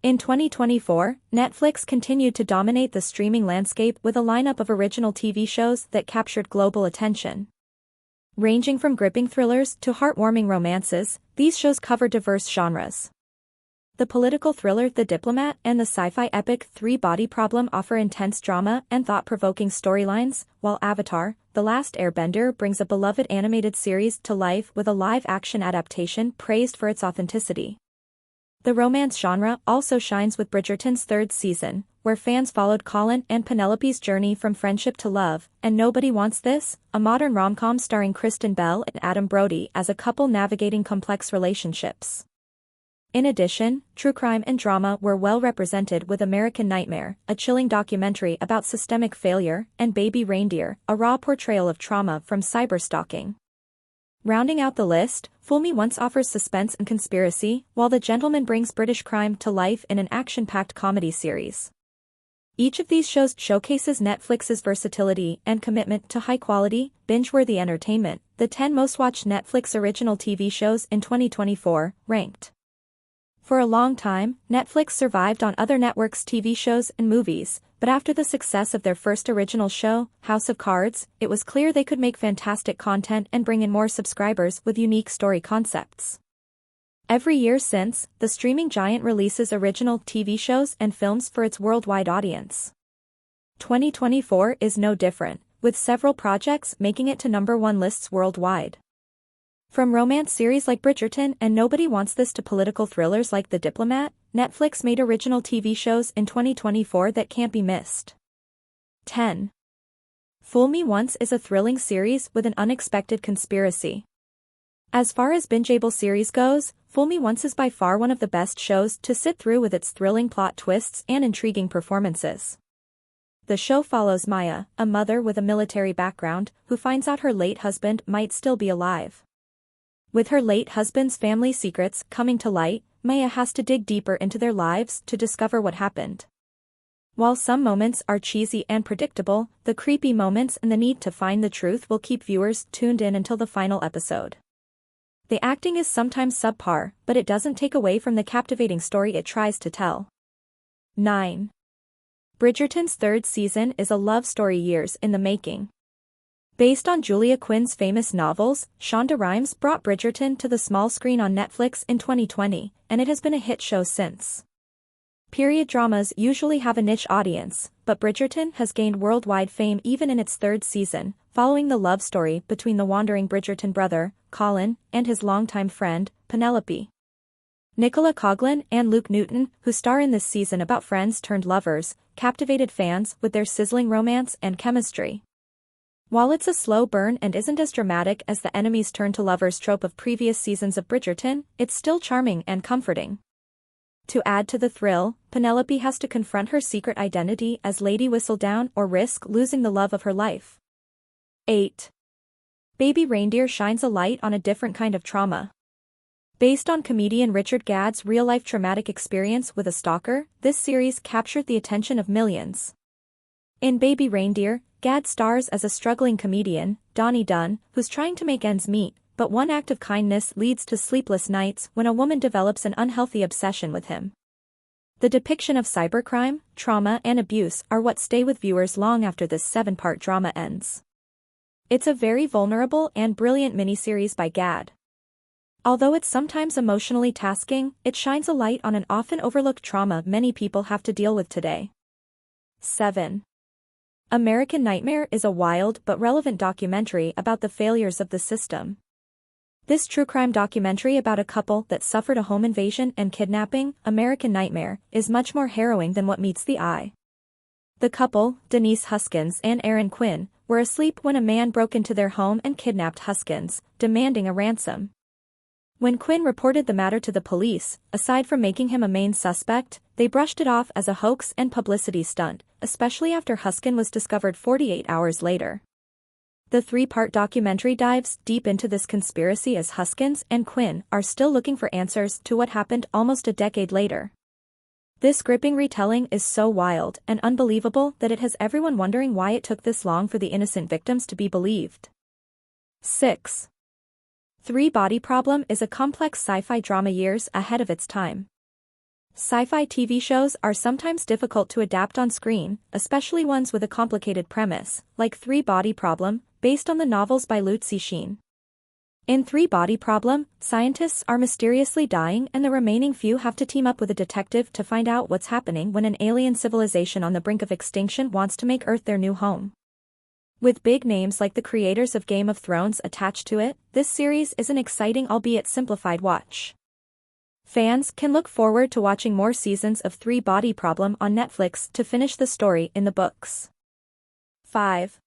In 2024, Netflix continued to dominate the streaming landscape with a lineup of original TV shows that captured global attention. Ranging from gripping thrillers to heartwarming romances, these shows cover diverse genres. The political thriller The Diplomat and the sci-fi epic Three Body Problem offer intense drama and thought-provoking storylines, while Avatar, The Last Airbender brings a beloved animated series to life with a live-action adaptation praised for its authenticity. The romance genre also shines with Bridgerton's third season, where fans followed Colin and Penelope's journey from friendship to love, and Nobody Wants This, a modern rom-com starring Kristen Bell and Adam Brody as a couple navigating complex relationships. In addition, true crime and drama were well represented with American Nightmare, a chilling documentary about systemic failure, and Baby Reindeer, a raw portrayal of trauma from cyberstalking. Rounding out the list, Fool Me Once offers suspense and conspiracy, while The Gentleman brings British crime to life in an action-packed comedy series. Each of these shows showcases Netflix's versatility and commitment to high-quality, binge-worthy entertainment. The 10 most-watched Netflix original TV shows in 2024, ranked. For a long time, Netflix survived on other networks' TV shows and movies, but after the success of their first original show, House of Cards, it was clear they could make fantastic content and bring in more subscribers with unique story concepts. Every year since, the streaming giant releases original TV shows and films for its worldwide audience. 2024 is no different, with several projects making it to #1 lists worldwide. From romance series like Bridgerton and Nobody Wants This to political thrillers like The Diplomat, Netflix made original TV shows in 2024 that can't be missed. 10. Fool Me Once is a thrilling series with an unexpected conspiracy. As far as bingeable series goes, Fool Me Once is by far one of the best shows to sit through with its thrilling plot twists and intriguing performances. The show follows Maya, a mother with a military background, who finds out her late husband might still be alive. With her late husband's family secrets coming to light, Maya has to dig deeper into their lives to discover what happened. While some moments are cheesy and predictable, the creepy moments and the need to find the truth will keep viewers tuned in until the final episode. The acting is sometimes subpar, but it doesn't take away from the captivating story it tries to tell. 9. Bridgerton's third season is a love story years in the making. Based on Julia Quinn's famous novels, Shonda Rhimes brought Bridgerton to the small screen on Netflix in 2020, and it has been a hit show since. Period dramas usually have a niche audience, but Bridgerton has gained worldwide fame even in its third season, following the love story between the wandering Bridgerton brother, Colin, and his longtime friend, Penelope. Nicola Coughlan and Luke Newton, who star in this season about friends-turned-lovers, captivated fans with their sizzling romance and chemistry. While it's a slow burn and isn't as dramatic as the enemies-turn-to-lovers trope of previous seasons of Bridgerton, it's still charming and comforting. To add to the thrill, Penelope has to confront her secret identity as Lady Whistledown or risk losing the love of her life. 8. Baby Reindeer shines a light on a different kind of trauma. Based on comedian Richard Gadd's real-life traumatic experience with a stalker, this series captured the attention of millions. In Baby Reindeer, Gadd stars as a struggling comedian, Donnie Dunn, who's trying to make ends meet, but one act of kindness leads to sleepless nights when a woman develops an unhealthy obsession with him. The depiction of cybercrime, trauma and abuse are what stay with viewers long after this 7-part drama ends. It's a very vulnerable and brilliant miniseries by Gadd. Although it's sometimes emotionally tasking, it shines a light on an often overlooked trauma many people have to deal with today. 7. American Nightmare is a wild but relevant documentary about the failures of the system. This true crime documentary about a couple that suffered a home invasion and kidnapping, American Nightmare, is much more harrowing than what meets the eye. The couple, Denise Huskins and Aaron Quinn, were asleep when a man broke into their home and kidnapped Huskins, demanding a ransom. When Quinn reported the matter to the police, aside from making him a main suspect, they brushed it off as a hoax and publicity stunt, especially after Huskin was discovered 48 hours later. The 3-part documentary dives deep into this conspiracy as Huskins and Quinn are still looking for answers to what happened almost a decade later. This gripping retelling is so wild and unbelievable that it has everyone wondering why it took this long for the innocent victims to be believed. 6. Three Body Problem is a complex sci-fi drama years ahead of its time. Sci-fi TV shows are sometimes difficult to adapt on screen, especially ones with a complicated premise, like Three Body Problem, based on the novels by Liu Cixin. In Three Body Problem, scientists are mysteriously dying and the remaining few have to team up with a detective to find out what's happening when an alien civilization on the brink of extinction wants to make Earth their new home. With big names like the creators of Game of Thrones attached to it, this series is an exciting albeit simplified watch. Fans can look forward to watching more seasons of Three Body Problem on Netflix to finish the story in the books. 5.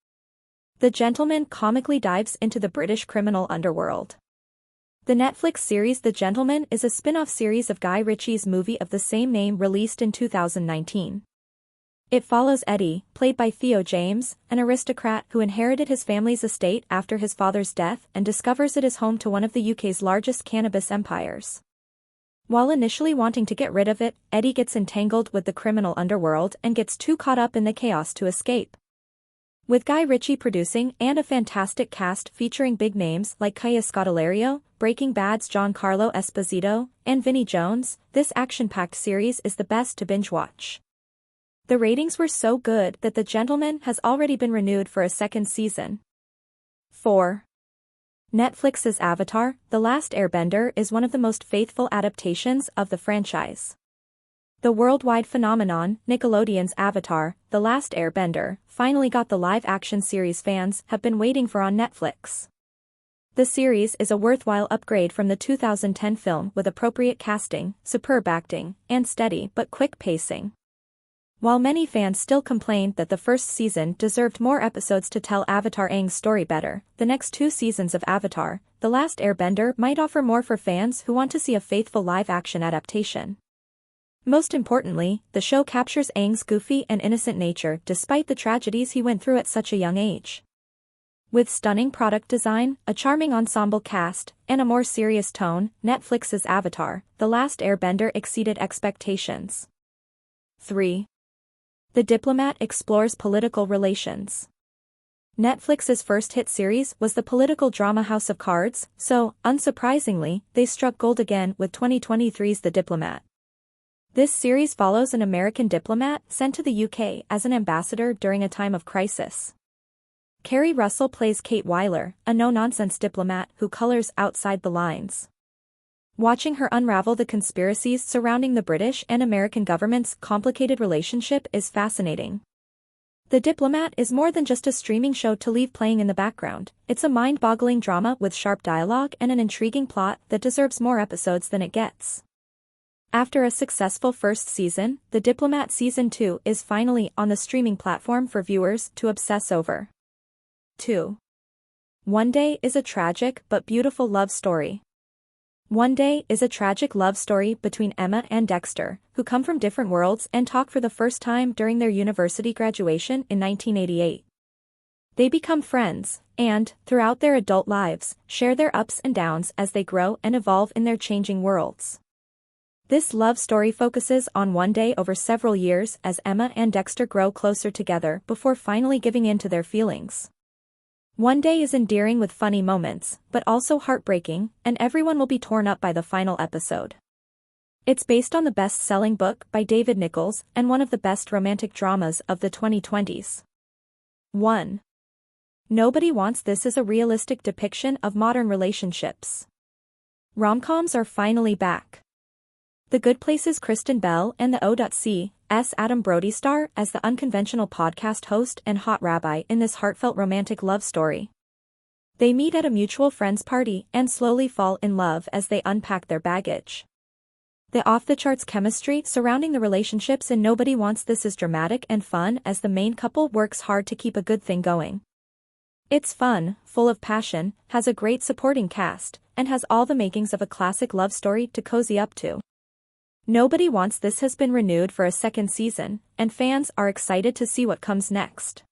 The Gentleman comically dives into the British criminal underworld. The Netflix series The Gentleman is a spin-off series of Guy Ritchie's movie of the same name released in 2019. It follows Eddie, played by Theo James, an aristocrat who inherited his family's estate after his father's death and discovers it is home to one of the UK's largest cannabis empires. While initially wanting to get rid of it, Eddie gets entangled with the criminal underworld and gets too caught up in the chaos to escape. With Guy Ritchie producing and a fantastic cast featuring big names like Kaya Scodelario, Breaking Bad's Giancarlo Esposito, and Vinnie Jones, this action-packed series is the best to binge-watch. The ratings were so good that The Gentleman has already been renewed for a second season. 4. Netflix's Avatar, The Last Airbender is one of the most faithful adaptations of the franchise. The worldwide phenomenon, Nickelodeon's Avatar, The Last Airbender, finally got the live-action series fans have been waiting for on Netflix. The series is a worthwhile upgrade from the 2010 film with appropriate casting, superb acting, and steady but quick pacing. While many fans still complained that the first season deserved more episodes to tell Avatar Aang's story better, the next 2 seasons of Avatar, The Last Airbender might offer more for fans who want to see a faithful live-action adaptation. Most importantly, the show captures Aang's goofy and innocent nature despite the tragedies he went through at such a young age. With stunning product design, a charming ensemble cast, and a more serious tone, Netflix's Avatar, The Last Airbender exceeded expectations. 3. The Diplomat explores political relations. Netflix's first hit series was the political drama House of Cards, so, unsurprisingly, they struck gold again with 2023's The Diplomat. This series follows an American diplomat sent to the UK as an ambassador during a time of crisis. Kerry Russell plays Kate Weiler, a no-nonsense diplomat who colors outside the lines. Watching her unravel the conspiracies surrounding the British and American government's complicated relationship is fascinating. The Diplomat is more than just a streaming show to leave playing in the background, it's a mind-boggling drama with sharp dialogue and an intriguing plot that deserves more episodes than it gets. After a successful first season, The Diplomat Season 2 is finally on the streaming platform for viewers to obsess over. 2. One Day is a tragic but beautiful love story. One Day is a tragic love story between Emma and Dexter, who come from different worlds and talk for the first time during their university graduation in 1988. They become friends, and, throughout their adult lives, share their ups and downs as they grow and evolve in their changing worlds. This love story focuses on one day over several years as Emma and Dexter grow closer together before finally giving in to their feelings. One Day is endearing with funny moments, but also heartbreaking, and everyone will be torn up by the final episode. It's based on the best-selling book by David Nichols and one of the best romantic dramas of the 2020s. 1. Nobody Wants This is a realistic depiction of modern relationships. Rom-coms are finally back. The Good Place's Kristen Bell and the O.C.'s Adam Brody star as the unconventional podcast host and hot rabbi in this heartfelt romantic love story. They meet at a mutual friend's party and slowly fall in love as they unpack their baggage. The off-the-charts chemistry surrounding the relationships in Nobody Wants This is dramatic and fun as the main couple works hard to keep a good thing going. It's fun, full of passion, has a great supporting cast, and has all the makings of a classic love story to cozy up to. Nobody Wants This has been renewed for a second season, and fans are excited to see what comes next.